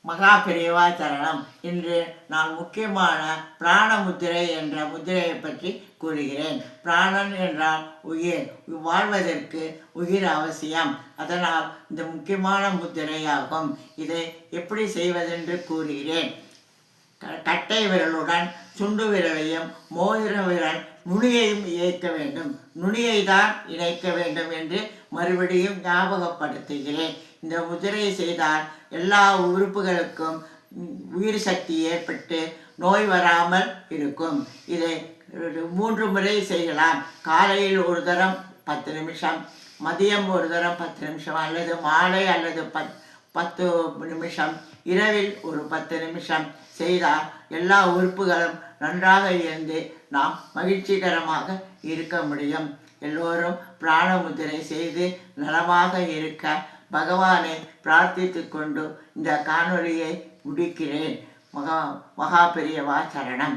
மகா பெரியவா சரணம். இன்று நான் முக்கியமான பிராண முத்திரை என்ற முத்திரையை பற்றி கூறுகிறேன். பிராணன் என்றால் உயிர். வாழ்வதற்கு உயிர் அவசியம். அதனால் இந்த முக்கியமான முத்திரையாகும். இதை எப்படி செய்வதென்று கூறுகிறேன். கட்டை விரலுடன் சுண்டு விரலையும் மோதிர விரல் நுனியையும் இயக்க வேண்டும். நுனியை தான் இணைக்க வேண்டும் என்று மறுபடியும் ஞாபகப்படுத்துகிறேன். இந்த முதிரையை செய்தால் எல்லா உறுப்புகளுக்கும் உயிர் சக்தி ஏற்பட்டு நோய் வராமல் இருக்கும். இதை 3 முறை செய்யலாம். காலையில் ஒரு தரம் 10 நிமிஷம், மதியம் ஒரு தரம் 10 நிமிஷம், அல்லது மாலை அல்லது 10 நிமிஷம், இரவில் ஒரு 10 நிமிஷம் செய்தால் எல்லா உறுப்புகளும் நன்றாக இருந்து நாம் மகிழ்ச்சிகரமாக இருக்க முடியும். எல்லோரும் பிராண முத்திரை செய்து நலமாக இருக்க பகவானை பிரார்த்தித்து கொண்டு இந்த காணொளியை முடிக்கிறேன். மகா பெரியவா சரணம்.